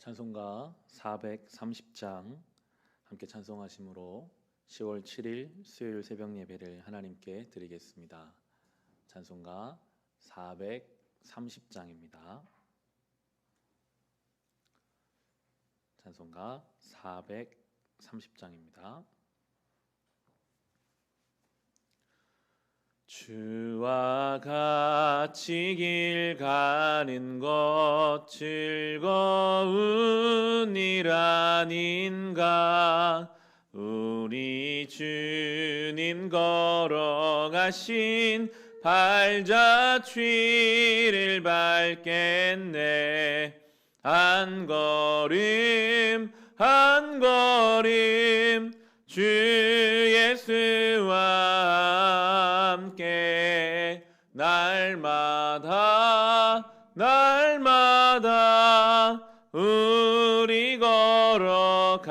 찬송가 430장 함께 찬송하심으로 10월 7일 수요일 새벽 예배를 하나님께 드리겠습니다. 찬송가 430장입니다. 찬송가 430장입니다. 주와 같이 길 가는 것 즐거운 일 아닌가. 우리 주님 걸어가신 발자취를 밟겠네. 한 걸음 한 걸음 주 예수와 함께 날마다 우리 걸어가리.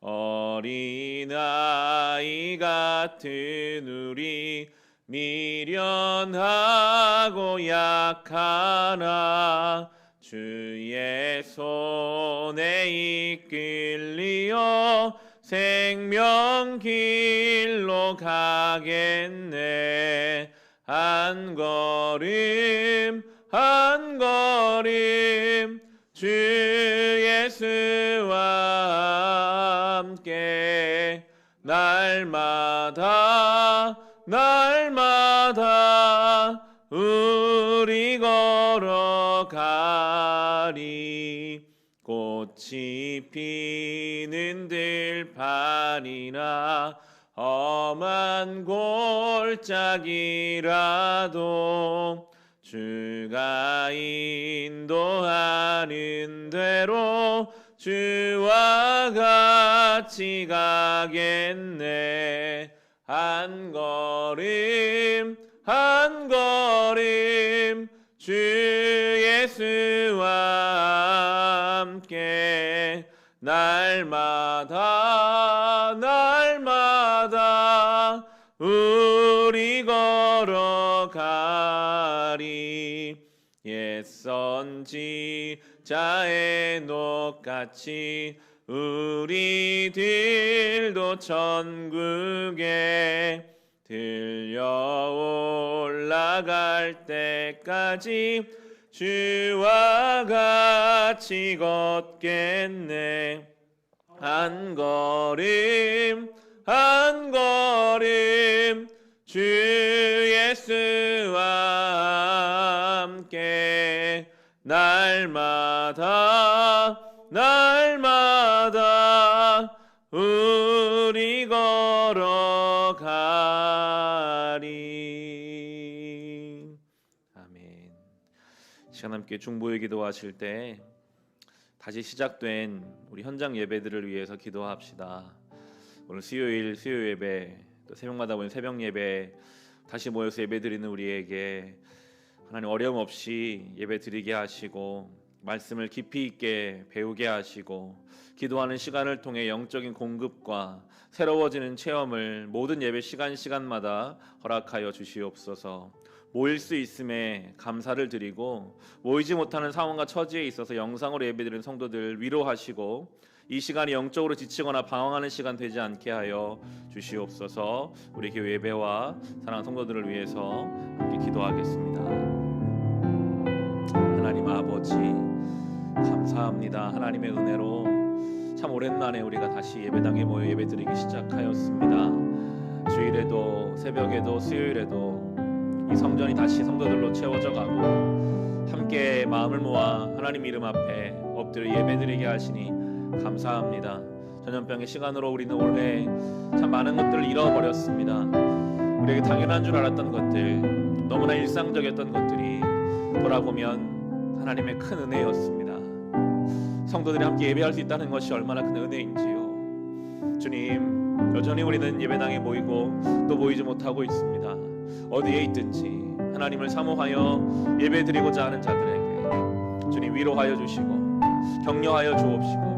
어린아이 같은 우리 미련하고 약하나 주의 손에 이끌리어 생명길로 가겠네. 한 걸음 한 걸음 주 예수와 함께 날마다 우리 걸어가리. 꽃이 피는 들판이나 험한 골짜기라도 주가 인도하는 대로 주와 같이 가겠네. 한 걸음 한 걸음 주 예수와 함께 날마다 우리 걸어가리. 옛 선지자의 녹같이 우리들도 천국에 들려 올라갈 때까지 주와 같이 걷겠네. 한 걸음 한 걸음 주 예수와 함께 날마다 우리 걸어가리. 아멘. 시간 함께 중보의 기도하실 때 다시 시작된 우리 현장 예배들을 위해서 기도합시다. 오늘 수요일 예배, 또 새벽마다 오는 새벽 예배 다시 모여서 예배 드리는 우리에게 하나님 어려움 없이 예배 드리게 하시고 말씀을 깊이 있게 배우게 하시고 기도하는 시간을 통해 영적인 공급과 새로워지는 체험을 모든 예배 시간마다 허락하여 주시옵소서. 모일 수 있음에 감사를 드리고 모이지 못하는 상황과 처지에 있어서 영상으로 예배드리는 성도들 위로하시고 이 시간이 영적으로 지치거나 방황하는 시간 되지 않게 하여 주시옵소서. 우리 교회 예배와 사랑하는 성도들을 위해서 함께 기도하겠습니다. 하나님 아버지 감사합니다. 하나님의 은혜로 참 오랜만에 우리가 다시 예배당에 모여 예배드리기 시작하였습니다. 주일에도 새벽에도 수요일에도 이 성전이 다시 성도들로 채워져 가고 함께 마음을 모아 하나님 이름 앞에 엎드려 예배드리게 하시니 감사합니다. 전염병의 시간으로 우리는 올해 참 많은 것들을 잃어버렸습니다. 우리에게 당연한 줄 알았던 것들, 너무나 일상적이었던 것들이 돌아보면 하나님의 큰 은혜였습니다. 성도들이 함께 예배할 수 있다는 것이 얼마나 큰 은혜인지요. 주님, 여전히 우리는 예배당에 모이고 또 모이지 못하고 있습니다. 어디에 있든지 하나님을 사모하여 예배드리고자 하는 자들에게 주님 위로하여 주시고 격려하여 주옵시고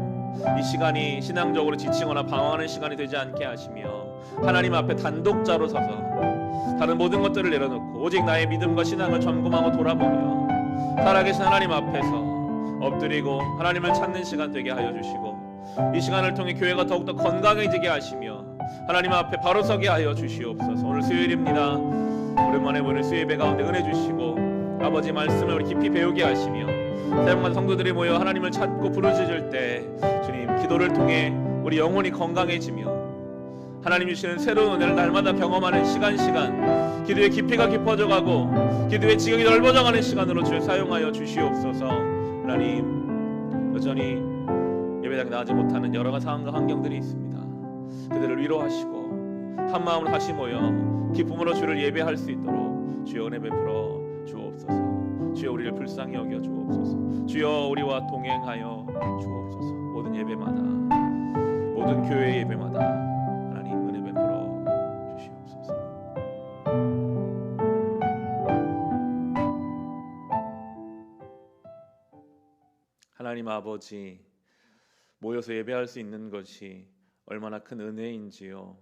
이 시간이 신앙적으로 지치거나 방황하는 시간이 되지 않게 하시며 하나님 앞에 단독자로 서서 다른 모든 것들을 내려놓고 오직 나의 믿음과 신앙을 점검하고 돌아보며 살아계신 하나님 앞에서 엎드리고 하나님을 찾는 시간 되게 하여 주시고 이 시간을 통해 교회가 더욱더 건강해지게 하시며 하나님 앞에 바로 서게 하여 주시옵소서. 오늘 수요일입니다. 오랜만에 보는 수요 예배 가운데 은혜 주시고 아버지 말씀을 우리 깊이 배우게 하시며 사랑하는 성도들이 모여 하나님을 찾고 부르짖을 때 주님 기도를 통해 우리 영혼이 건강해지며 하나님 주시는 새로운 은혜를 날마다 경험하는 시간 기도의 깊이가 깊어져 가고 기도의 지경이 넓어져 가는 시간으로 주여 사용하여 주시옵소서. 하나님 여전히 예배당에 나가지 못하는 여러 가지 상황과 환경들이 있습니다. 그들을 위로하시고 한 마음으로 다시 모여 기쁨으로 주를 예배할 수 있도록 주여 은혜 베풀어 주옵소서. 주여 우리를 불쌍히 여겨 주옵소서. 주여 우리와 동행하여 주옵소서. 모든 예배마다 모든 교회 예배마다 하나님 은혜 베풀어 주시옵소서. 하나님 아버지, 모여서 예배할 수 있는 것이 얼마나 큰 은혜인지요.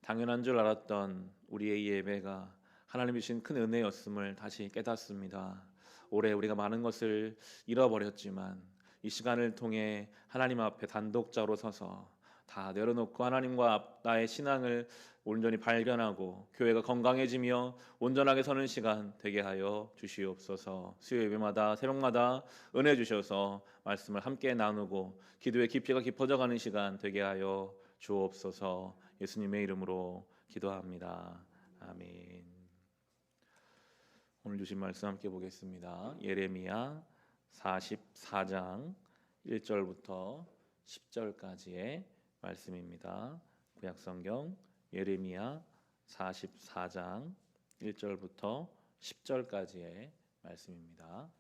당연한 줄 알았던 우리의 예배가 하나님이 주신 큰 은혜였음을 다시 깨닫습니다. 올해 우리가 많은 것을 잃어버렸지만 이 시간을 통해 하나님 앞에 단독자로 서서 다 내려놓고 하나님과 나의 신앙을 온전히 발견하고 교회가 건강해지며 온전하게 서는 시간 되게 하여 주시옵소서. 수요 예배마다 새벽마다 은혜 주셔서 말씀을 함께 나누고 기도의 깊이가 깊어져가는 시간 되게 하여 주옵소서. 예수님의 이름으로 기도합니다. 아멘. 오늘 주신 말씀 함께 보겠습니다. 예레미야 44장 1절부터 10절까지의 말씀입니다. 구약성경 예레미야 44장 1절부터 10절까지의 말씀입니다.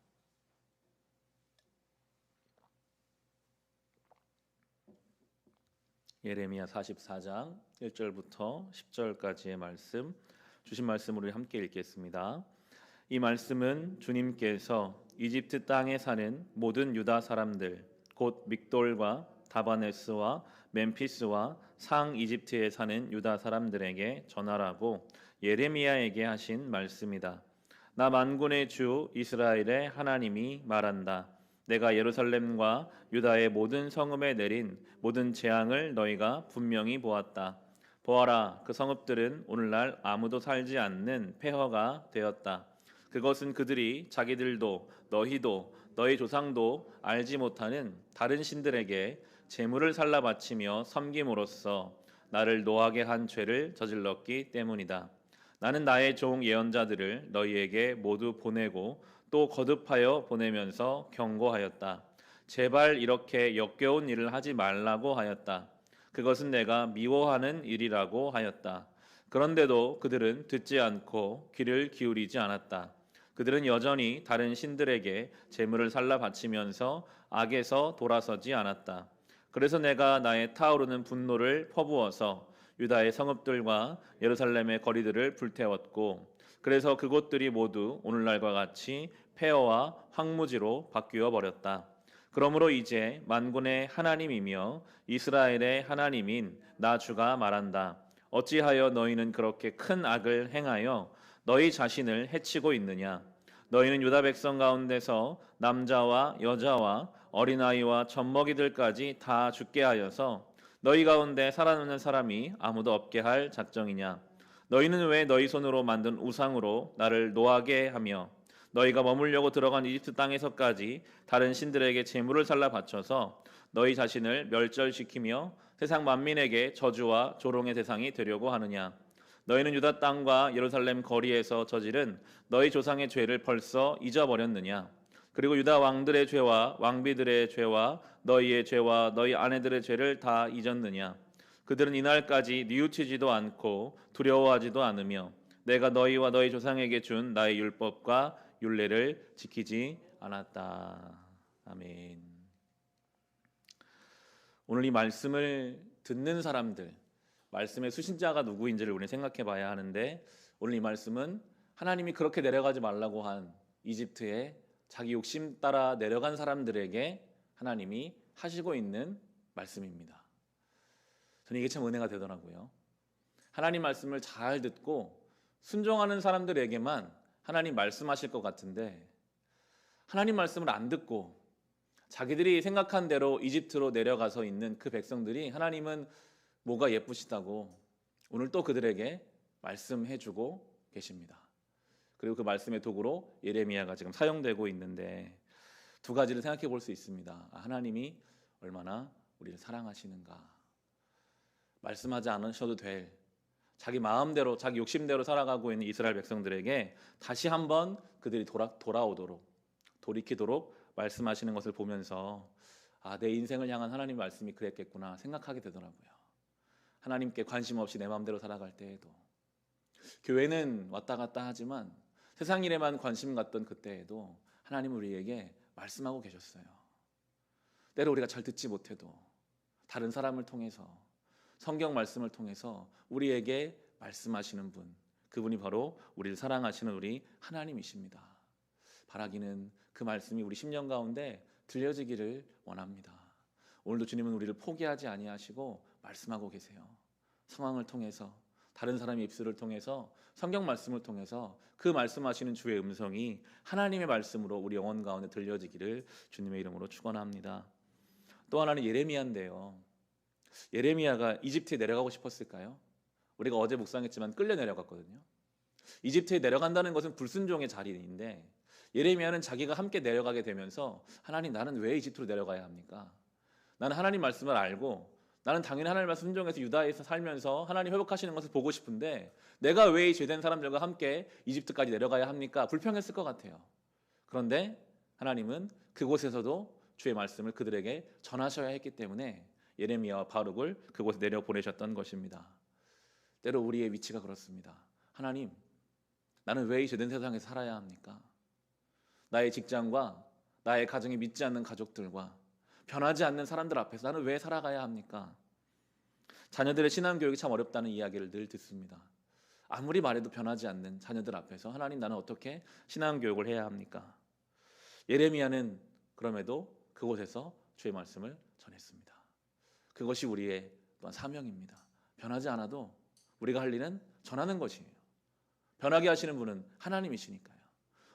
예레미야 44장 1절부터 10절까지의 말씀, 주신 말씀으로 함께 읽겠습니다. 이 말씀은 주님께서 이집트 땅에 사는 모든 유다 사람들 곧 믹돌과 다바네스와 멤피스와 상 이집트에 사는 유다 사람들에게 전하라고 예레미야에게 하신 말씀이다. 나 만군의 주 이스라엘의 하나님이 말한다. 내가 예루살렘과 유다의 모든 성읍에 내린 모든 재앙을 너희가 분명히 보았다. 보아라, 그 성읍들은 오늘날 아무도 살지 않는 폐허가 되었다. 그것은 그들이 자기들도 너희도 너희 조상도 알지 못하는 다른 신들에게 제물을 살라 바치며 섬김으로써 나를 노하게 한 죄를 저질렀기 때문이다. 나는 나의 종 예언자들을 너희에게 모두 보내고 또 거듭하여 보내면서 경고하였다. 제발 이렇게 역겨운 일을 하지 말라고 하였다. 그것은 내가 미워하는 일이라고 하였다. 그런데도 그들은 듣지 않고 귀를 기울이지 않았다. 그들은 여전히 다른 신들에게 제물을 살라 바치면서 악에서 돌아서지 않았다. 그래서 내가 나의 타오르는 분노를 퍼부어서 유다의 성읍들과 예루살렘의 거리들을 불태웠고 그래서 그곳들이 모두 오늘날과 같이 폐허와 황무지로 바뀌어 버렸다. 그러므로 이제 만군의 하나님이며 이스라엘의 하나님인 나 주가 말한다. 어찌하여 너희는 그렇게 큰 악을 행하여 너희 자신을 해치고 있느냐? 너희는 유다 백성 가운데서 남자와 여자와 어린아이와 젖먹이들까지 다 죽게 하여서 너희 가운데 살아남는 사람이 아무도 없게 할 작정이냐? 너희는 왜 너희 손으로 만든 우상으로 나를 노하게 하며 너희가 머물려고 들어간 이집트 땅에서까지 다른 신들에게 제물을 살라 바쳐서 너희 자신을 멸절시키며 세상 만민에게 저주와 조롱의 대상이 되려고 하느냐? 너희는 유다 땅과 예루살렘 거리에서 저지른 너희 조상의 죄를 벌써 잊어버렸느냐? 그리고 유다 왕들의 죄와 왕비들의 죄와 너희의 죄와 너희 아내들의 죄를 다 잊었느냐? 그들은 이날까지 뉘우치지도 않고 두려워하지도 않으며 내가 너희와 너희 조상에게 준 나의 율법과 율례를 지키지 않았다. 아멘. 오늘 이 말씀을 듣는 사람들, 말씀의 수신자가 누구인지를 우리는 생각해 봐야 하는데 오늘 이 말씀은 하나님이 그렇게 내려가지 말라고 한 이집트에 자기 욕심 따라 내려간 사람들에게 하나님이 하시고 있는 말씀입니다. 저는 이게 참 은혜가 되더라고요. 하나님 말씀을 잘 듣고 순종하는 사람들에게만 하나님 말씀하실 것 같은데 하나님 말씀을 안 듣고 자기들이 생각한 대로 이집트로 내려가서 있는 그 백성들이 하나님은 뭐가 예쁘시다고 오늘 또 그들에게 말씀해주고 계십니다. 그리고 그 말씀의 도구로 예레미야가 지금 사용되고 있는데 두 가지를 생각해 볼 수 있습니다. 하나님이 얼마나 우리를 사랑하시는가. 말씀하지 않으셔도 될 자기 마음대로 자기 욕심대로 살아가고 있는 이스라엘 백성들에게 다시 한번 그들이 돌아오도록 돌이키도록 말씀하시는 것을 보면서 내 인생을 향한 하나님의 말씀이 그랬겠구나 생각하게 되더라고요. 하나님께 관심 없이 내 마음대로 살아갈 때에도 교회는 왔다 갔다 하지만 세상 일에만 관심 갖던 그때에도 하나님은 우리에게 말씀하고 계셨어요. 때로 우리가 잘 듣지 못해도 다른 사람을 통해서 성경 말씀을 통해서 우리에게 말씀하시는 분, 그분이 바로 우리를 사랑하시는 우리 하나님이십니다. 바라기는 그 말씀이 우리 심령 가운데 들려지기를 원합니다. 오늘도 주님은 우리를 포기하지 아니하시고 말씀하고 계세요. 상황을 통해서 다른 사람의 입술을 통해서 성경 말씀을 통해서 그 말씀하시는 주의 음성이 하나님의 말씀으로 우리 영혼 가운데 들려지기를 주님의 이름으로 축원합니다. 또 하나는 예레미야인데요. 예레미야가 이집트에 내려가고 싶었을까요? 우리가 어제 묵상했지만 끌려 내려갔거든요. 이집트에 내려간다는 것은 불순종의 자리인데 예레미야는 자기가 함께 내려가게 되면서 하나님 나는 왜 이집트로 내려가야 합니까? 나는 하나님 말씀을 알고 나는 당연히 하나님 말씀 순종해서 유다에서 살면서 하나님 회복하시는 것을 보고 싶은데 내가 왜 이 죄된 사람들과 함께 이집트까지 내려가야 합니까? 불평했을 것 같아요. 그런데 하나님은 그곳에서도 주의 말씀을 그들에게 전하셔야 했기 때문에 예레미야와 바룩을 그곳에 내려보내셨던 것입니다. 때로 우리의 위치가 그렇습니다. 하나님, 나는 왜 이 죄된 세상에서 살아야 합니까? 나의 직장과 나의 가정이 믿지 않는 가족들과 변하지 않는 사람들 앞에서 나는 왜 살아가야 합니까? 자녀들의 신앙교육이 참 어렵다는 이야기를 늘 듣습니다. 아무리 말해도 변하지 않는 자녀들 앞에서 하나님 나는 어떻게 신앙교육을 해야 합니까? 예레미야는 그럼에도 그곳에서 주의 말씀을 전했습니다. 그것이 우리의 또한 사명입니다. 변하지 않아도 우리가 할 일은 전하는 것이에요. 변하게 하시는 분은 하나님이시니까요.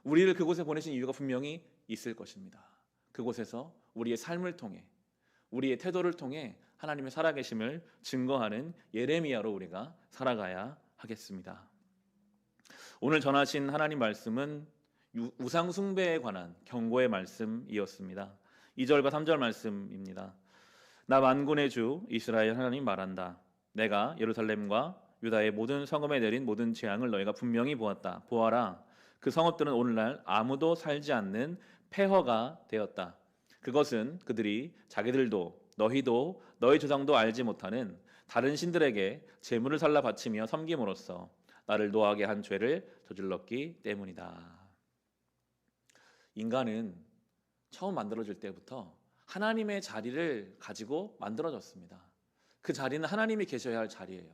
우리를 그곳에 보내신 이유가 분명히 있을 것입니다. 그곳에서 우리의 삶을 통해 우리의 태도를 통해 하나님의 살아계심을 증거하는 예레미야로 우리가 살아가야 하겠습니다. 오늘 전하신 하나님 말씀은 우상 숭배에 관한 경고의 말씀이었습니다. 2절과 3절 말씀입니다. 나 만군의 주 이스라엘 하나님 말한다. 내가 예루살렘과 유다의 모든 성읍에 내린 모든 재앙을 너희가 분명히 보았다. 보아라. 그 성읍들은 오늘날 아무도 살지 않는 폐허가 되었다. 그것은 그들이 자기들도 너희도 너희 조상도 알지 못하는 다른 신들에게 제물을 살라 바치며 섬김으로써 나를 노하게 한 죄를 저질렀기 때문이다. 인간은 처음 만들어질 때부터 하나님의 자리를 가지고 만들어졌습니다. 그 자리는 하나님이 계셔야 할 자리예요.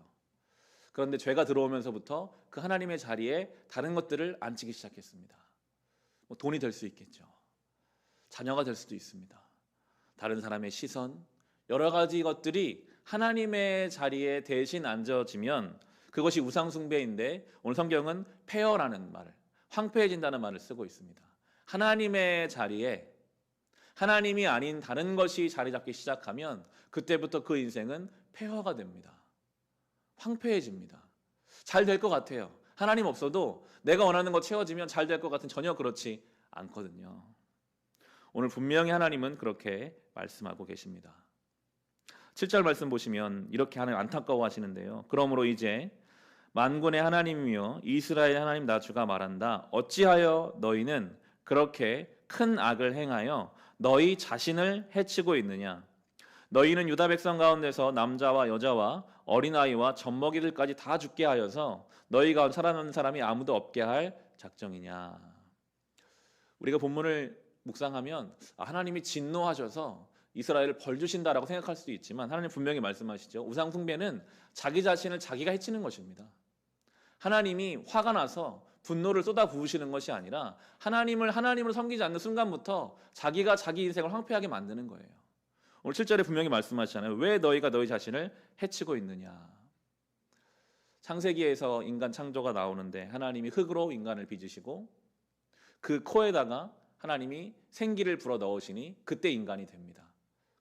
그런데 죄가 들어오면서부터 그 하나님의 자리에 다른 것들을 앉히기 시작했습니다. 돈이 될 수 있겠죠. 자녀가 될 수도 있습니다. 다른 사람의 시선, 여러 가지 것들이 하나님의 자리에 대신 앉아지면 그것이 우상숭배인데 오늘 성경은 폐허라는 말을, 황폐해진다는 말을 쓰고 있습니다. 하나님의 자리에 하나님이 아닌 다른 것이 자리 잡기 시작하면 그때부터 그 인생은 폐허가 됩니다. 황폐해집니다. 잘 될 것 같아요. 하나님 없어도 내가 원하는 것 채워지면 잘 될 것 같은 전혀 그렇지 않거든요. 오늘 분명히 하나님은 그렇게 말씀하고 계십니다. 7절 말씀 보시면 이렇게 하나님 안타까워 하시는데요. 그러므로 이제 만군의 하나님이며 이스라엘 하나님 나 주가 말한다. 어찌하여 너희는 그렇게 큰 악을 행하여 너희 자신을 해치고 있느냐? 너희는 유다 백성 가운데서 남자와 여자와 어린아이와 젖먹이들까지 다 죽게 하여서 너희 가운데 살아남는 사람이 아무도 없게 할 작정이냐? 우리가 본문을 묵상하면 하나님이 진노하셔서 이스라엘을 벌 주신다라고 생각할 수도 있지만 하나님 분명히 말씀하시죠. 우상 숭배는 자기 자신을 자기가 해치는 것입니다. 하나님이 화가 나서 분노를 쏟아 부으시는 것이 아니라 하나님으로 섬기지 않는 순간부터 자기가 자기 인생을 황폐하게 만드는 거예요. 오늘 7절에 분명히 말씀하시잖아요. 왜 너희가 너희 자신을 해치고 있느냐? 창세기에서 인간 창조가 나오는데 하나님이 흙으로 인간을 빚으시고 그 코에다가 하나님이 생기를 불어 넣으시니 그때 인간이 됩니다.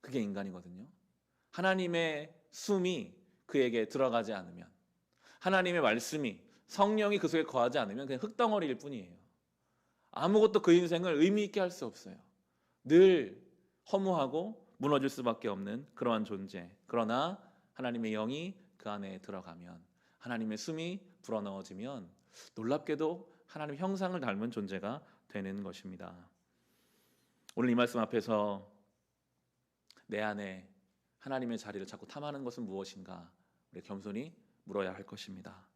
그게 인간이거든요. 하나님의 숨이 그에게 들어가지 않으면, 하나님의 말씀이, 성령이 그 속에 거하지 않으면 그냥 흙덩어리일 뿐이에요. 아무것도 그 인생을 의미 있게 할 수 없어요. 늘 허무하고 무너질 수밖에 없는 그러한 존재. 그러나 하나님의 영이 그 안에 들어가면, 하나님의 숨이 불어넣어지면 놀랍게도 하나님의 형상을 닮은 존재가 되는 것입니다. 오늘 이 말씀 앞에서 내 안에 하나님의 자리를 자꾸 탐하는 것은 무엇인가 우리 겸손히 물어야 할 것입니다.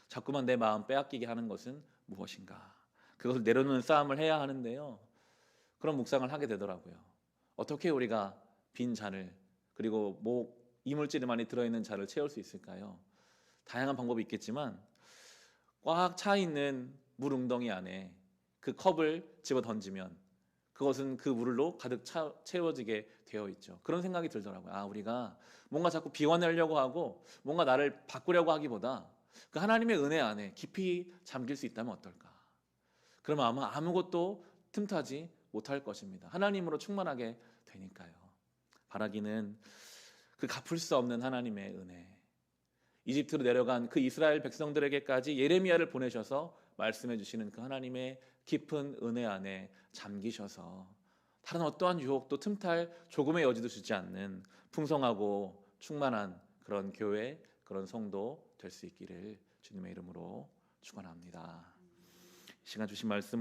자꾸만 내 마음 빼앗기게 하는 것은 무엇인가, 그것을 내려놓는 싸움을 해야 하는데요, 그런 묵상을 하게 되더라고요. 어떻게 우리가 빈 잔을, 그리고 이물질이 많이 들어있는 잔을 채울 수 있을까요? 다양한 방법이 있겠지만 꽉 차 있는 물 웅덩이 안에 그 컵을 집어 던지면 그것은 그 물로 가득 채워지게 되어 있죠. 그런 생각이 들더라고요. 우리가 뭔가 자꾸 비워내려고 하고 뭔가 나를 바꾸려고 하기보다 그 하나님의 은혜 안에 깊이 잠길 수 있다면 어떨까? 그러면 아마 아무것도 틈타지 못할 것입니다. 하나님으로 충만하게 되니까요. 바라기는 그 갚을 수 없는 하나님의 은혜, 이집트로 내려간 그 이스라엘 백성들에게까지 예레미야를 보내셔서 말씀해 주시는 그 하나님의 깊은 은혜 안에 잠기셔서 다른 어떠한 유혹도 틈탈 조금의 여지도 주지 않는 풍성하고 충만한 그런 교회, 그런 성도 될 수 있기를 주님의 이름으로 축원합니다. 이 시간 주신 말씀으로